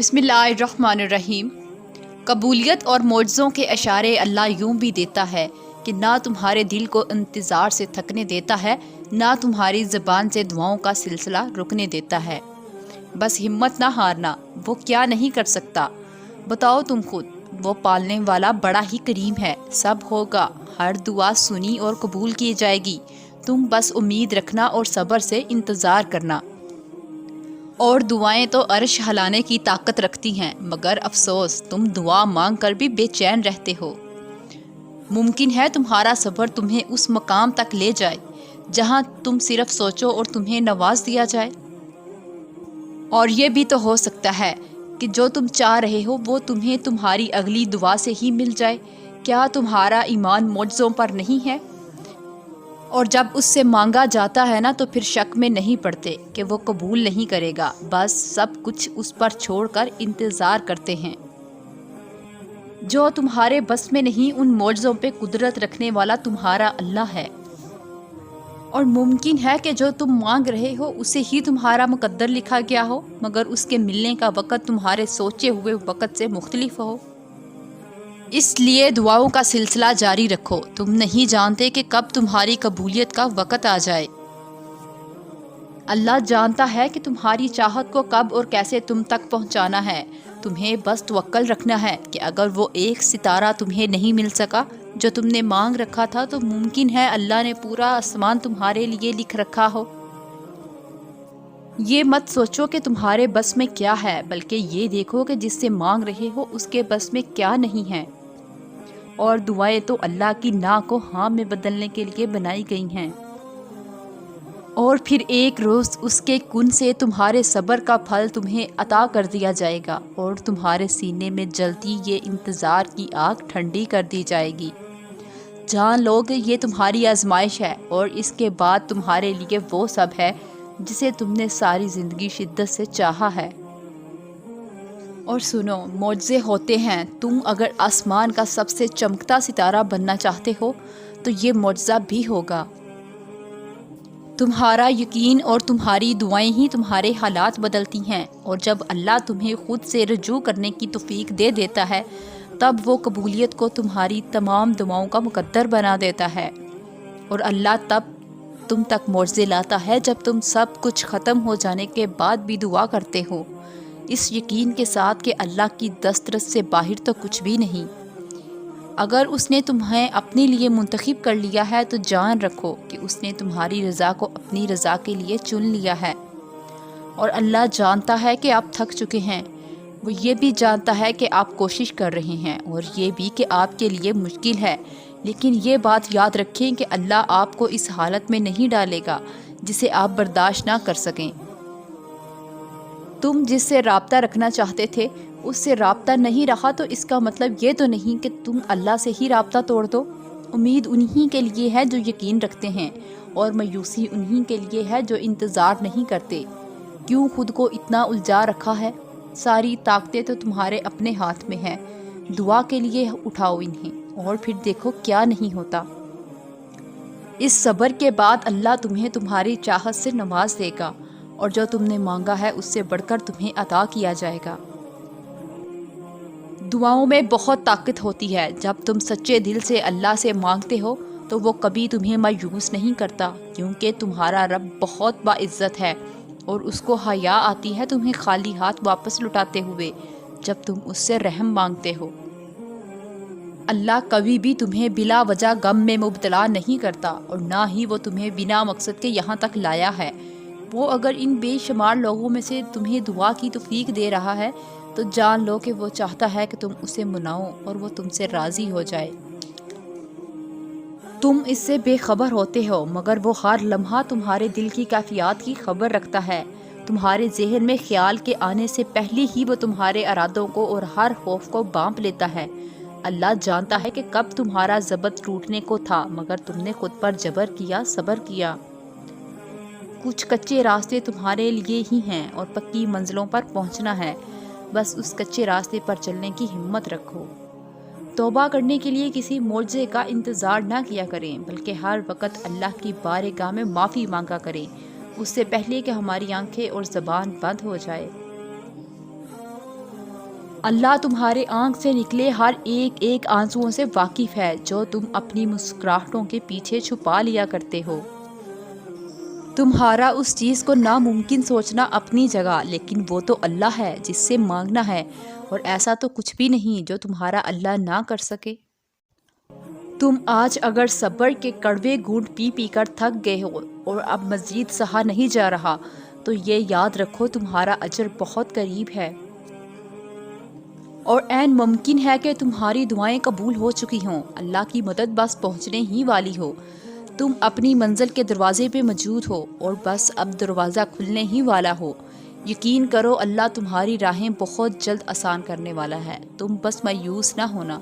بسم اللہ الرحمن الرحیم۔ قبولیت اور معجزوں کے اشارے اللہ یوں بھی دیتا ہے کہ نہ تمہارے دل کو انتظار سے تھکنے دیتا ہے، نہ تمہاری زبان سے دعاؤں کا سلسلہ رکنے دیتا ہے۔ بس ہمت نہ ہارنا، وہ کیا نہیں کر سکتا بتاؤ تم خود۔ وہ پالنے والا بڑا ہی کریم ہے، سب ہوگا، ہر دعا سنی اور قبول کی جائے گی۔ تم بس امید رکھنا اور صبر سے انتظار کرنا۔ اور دعائیں تو عرش ہلانے کی طاقت رکھتی ہیں، مگر افسوس تم دعا مانگ کر بھی بے چین رہتے ہو۔ ممکن ہے تمہارا صبر تمہیں اس مقام تک لے جائے جہاں تم صرف سوچو اور تمہیں نواز دیا جائے۔ اور یہ بھی تو ہو سکتا ہے کہ جو تم چاہ رہے ہو وہ تمہیں تمہاری اگلی دعا سے ہی مل جائے۔ کیا تمہارا ایمان معجزوں پر نہیں ہے؟ اور جب اس سے مانگا جاتا ہے نا تو پھر شک میں نہیں پڑتے کہ وہ قبول نہیں کرے گا، بس سب کچھ اس پر چھوڑ کر انتظار کرتے ہیں۔ جو تمہارے بس میں نہیں، ان معجزوں پہ قدرت رکھنے والا تمہارا اللہ ہے۔ اور ممکن ہے کہ جو تم مانگ رہے ہو اسے ہی تمہارا مقدر لکھا گیا ہو، مگر اس کے ملنے کا وقت تمہارے سوچے ہوئے وقت سے مختلف ہو۔ اس لیے دعاؤں کا سلسلہ جاری رکھو، تم نہیں جانتے کہ کب تمہاری قبولیت کا وقت آ جائے۔ اللہ جانتا ہے کہ تمہاری چاہت کو کب اور کیسے تم تک پہنچانا ہے۔ تمہیں بس توکل رکھنا ہے کہ اگر وہ ایک ستارہ تمہیں نہیں مل سکا جو تم نے مانگ رکھا تھا تو ممکن ہے اللہ نے پورا آسمان تمہارے لیے لکھ رکھا ہو۔ یہ مت سوچو کہ تمہارے بس میں کیا ہے، بلکہ یہ دیکھو کہ جس سے مانگ رہے ہو اس کے بس میں کیا نہیں ہے۔ اور دعائیں تو اللہ کی نا کو ہاں میں بدلنے کے لیے بنائی گئی ہیں۔ اور پھر ایک روز اس کے کن سے تمہارے صبر کا پھل تمہیں عطا کر دیا جائے گا، اور تمہارے سینے میں جلتی یہ انتظار کی آگ ٹھنڈی کر دی جائے گی۔ جان لو کہ یہ تمہاری آزمائش ہے، اور اس کے بعد تمہارے لیے وہ سب ہے جسے تم نے ساری زندگی شدت سے چاہا ہے۔ اور سنو، معجزے ہوتے ہیں۔ تم اگر آسمان کا سب سے چمکتا ستارہ بننا چاہتے ہو تو یہ معجزہ بھی ہوگا۔ تمہارا یقین اور تمہاری دعائیں ہی تمہارے حالات بدلتی ہیں، اور جب اللہ تمہیں خود سے رجوع کرنے کی توفیق دے دیتا ہے تب وہ قبولیت کو تمہاری تمام دعاؤں کا مقدر بنا دیتا ہے۔ اور اللہ تب تم تک معجزے لاتا ہے جب تم سب کچھ ختم ہو جانے کے بعد بھی دعا کرتے ہو، اس یقین کے ساتھ کہ اللہ کی دسترس سے باہر تو کچھ بھی نہیں۔ اگر اس نے تمہیں اپنے لیے منتخب کر لیا ہے تو جان رکھو کہ اس نے تمہاری رضا کو اپنی رضا کے لیے چن لیا ہے۔ اور اللہ جانتا ہے کہ آپ تھک چکے ہیں، وہ یہ بھی جانتا ہے کہ آپ کوشش کر رہے ہیں، اور یہ بھی کہ آپ کے لیے مشکل ہے، لیکن یہ بات یاد رکھیں کہ اللہ آپ کو اس حالت میں نہیں ڈالے گا جسے آپ برداشت نہ کر سکیں۔ تم جس سے رابطہ رکھنا چاہتے تھے اس سے رابطہ نہیں رہا تو اس کا مطلب یہ تو نہیں کہ تم اللہ سے ہی رابطہ توڑ دو۔ امید انہی کے لیے ہے جو یقین رکھتے ہیں، اور مایوسی انہی کے لیے ہے جو انتظار نہیں کرتے۔ کیوں خود کو اتنا الجھا رکھا ہے؟ ساری طاقتیں تو تمہارے اپنے ہاتھ میں ہیں، دعا کے لیے اٹھاؤ انہیں، اور پھر دیکھو کیا نہیں ہوتا۔ اس صبر کے بعد اللہ تمہیں تمہاری چاہت سے نواز دے گا، اور جو تم نے مانگا ہے اس سے بڑھ کر تمہیں عطا کیا جائے گا۔ دعاؤں میں بہت طاقت ہوتی ہے۔ جب تم سچے دل سے اللہ سے مانگتے ہو تو وہ کبھی تمہیں مایوس نہیں کرتا، کیونکہ تمہارا رب بہت باعزت ہے، اور اس کو حیا آتی ہے تمہیں خالی ہاتھ واپس لٹاتے ہوئے جب تم اس سے رحم مانگتے ہو۔ اللہ کبھی بھی تمہیں بلا وجہ غم میں مبتلا نہیں کرتا، اور نہ ہی وہ تمہیں بنا مقصد کے یہاں تک لایا ہے۔ وہ اگر ان بے شمار لوگوں میں سے تمہیں دعا کی توفیق دے رہا ہے تو جان لو کہ وہ چاہتا ہے کہ تم اسے مناؤ اور وہ تم سے راضی ہو جائے۔ تم اس سے بے خبر ہوتے ہو، مگر وہ ہر لمحہ تمہارے دل کی کیفیات کی خبر رکھتا ہے۔ تمہارے ذہن میں خیال کے آنے سے پہلے ہی وہ تمہارے ارادوں کو اور ہر خوف کو بانپ لیتا ہے۔ اللہ جانتا ہے کہ کب تمہارا ضبط ٹوٹنے کو تھا، مگر تم نے خود پر جبر کیا، صبر کیا۔ کچھ کچے راستے تمہارے لیے ہی ہیں اور پکی منزلوں پر پہنچنا ہے، بس اس کچے راستے پر چلنے کی ہمت رکھو۔ توبہ کرنے کے لیے کسی معجزے کا انتظار نہ کیا کریں، بلکہ ہر وقت اللہ کی بارگاہ میں معافی مانگا کریں، اس سے پہلے کہ ہماری آنکھیں اور زبان بند ہو جائے۔ اللہ تمہارے آنکھ سے نکلے ہر ایک ایک آنسوؤں سے واقف ہے جو تم اپنی مسکراہٹوں کے پیچھے چھپا لیا کرتے ہو۔ تمہارا اس چیز کو ناممکن سوچنا اپنی جگہ، لیکن وہ تو اللہ ہے جس سے مانگنا ہے، اور ایسا تو کچھ بھی نہیں جو تمہارا اللہ نہ کر سکے۔ تم آج اگر صبر کے کڑوے گھونٹ پی پی کر تھک گئے ہو اور اب مزید سہا نہیں جا رہا، تو یہ یاد رکھو تمہارا اجر بہت قریب ہے، اور عین ممکن ہے کہ تمہاری دعائیں قبول ہو چکی ہوں۔ اللہ کی مدد بس پہنچنے ہی والی ہو، تم اپنی منزل کے دروازے پہ موجود ہو، اور بس اب دروازہ کھلنے ہی والا ہو۔ یقین کرو اللہ تمہاری راہیں بہت جلد آسان کرنے والا ہے، تم بس مایوس نہ ہونا۔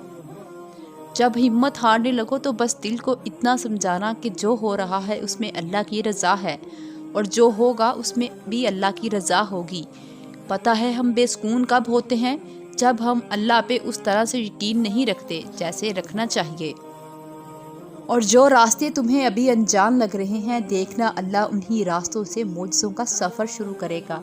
جب ہمت ہارنے لگو تو بس دل کو اتنا سمجھانا کہ جو ہو رہا ہے اس میں اللہ کی رضا ہے، اور جو ہوگا اس میں بھی اللہ کی رضا ہوگی۔ پتہ ہے ہم بے سکون کب ہوتے ہیں؟ جب ہم اللہ پہ اس طرح سے یقین نہیں رکھتے جیسے رکھنا چاہیے، اور جو راستے تمہیں ابھی انجان لگ رہے ہیں، دیکھنا اللہ انہی راستوں سے معجزوں کا سفر شروع کرے گا،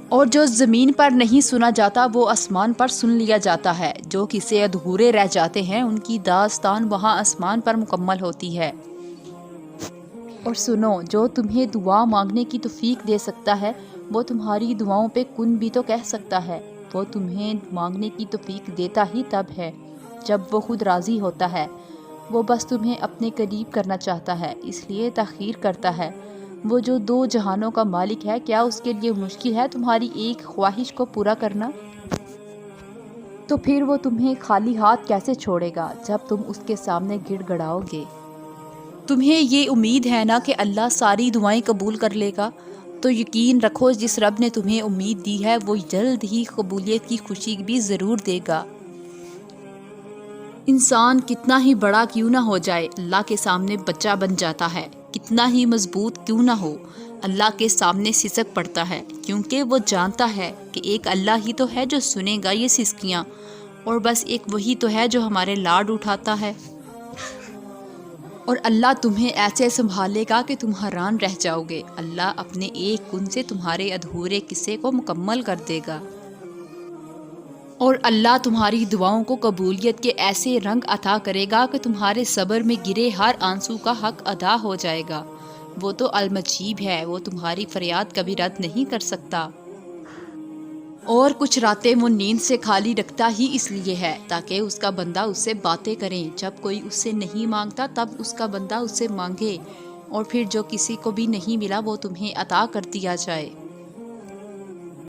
اور جو زمین پر نہیں سنا جاتا وہ آسمان پر سن لیا جاتا ہے۔ جو قصے ادھورے رہ جاتے ہیں ان کی داستان وہاں آسمان پر مکمل ہوتی ہے۔ اور سنو، جو تمہیں دعا مانگنے کی توفیق دے سکتا ہے وہ تمہاری دعاؤں پہ کن بھی تو کہہ سکتا ہے۔ وہ تمہیں مانگنے کی توفیق دیتا ہی تب ہے جب وہ خود راضی ہوتا ہے۔ وہ بس تمہیں اپنے قریب کرنا چاہتا ہے، اس لیے تاخیر کرتا ہے۔ وہ جو دو جہانوں کا مالک ہے، کیا اس کے لیے مشکل ہے تمہاری ایک خواہش کو پورا کرنا؟ تو پھر وہ تمہیں خالی ہاتھ کیسے چھوڑے گا جب تم اس کے سامنے گڑ گڑاؤ گے؟ تمہیں یہ امید ہے نا کہ اللہ ساری دعائیں قبول کر لے گا، تو یقین رکھو جس رب نے تمہیں امید دی ہے وہ جلد ہی قبولیت کی خوشی بھی ضرور دے گا۔ انسان کتنا ہی بڑا کیوں نہ ہو جائے، اللہ کے سامنے بچہ بن جاتا ہے۔ کتنا ہی مضبوط کیوں نہ ہو، اللہ کے سامنے سسک پڑتا ہے، کیونکہ وہ جانتا ہے کہ ایک اللہ ہی تو ہے جو سنے گا یہ سسکیاں، اور بس ایک وہی تو ہے جو ہمارے لاڈ اٹھاتا ہے۔ اور اللہ تمہیں ایسے سنبھالے گا کہ تم حیران رہ جاؤ گے۔ اللہ اپنے ایک کن سے تمہارے ادھورے قصے کو مکمل کر دے گا، اور اللہ تمہاری دعاؤں کو قبولیت کے ایسے رنگ عطا کرے گا کہ تمہارے صبر میں گرے ہر آنسو کا حق ادا ہو جائے گا۔ وہ تو المجیب ہے، وہ تمہاری فریاد کبھی رد نہیں کر سکتا۔ اور کچھ راتیں وہ نیند سے خالی رکھتا ہی اس لیے ہے تاکہ اس کا بندہ اس سے باتیں کریں۔ جب کوئی اس سے نہیں مانگتا تب اس کا بندہ اس سے مانگے، اور پھر جو کسی کو بھی نہیں ملا وہ تمہیں عطا کر دیا جائے۔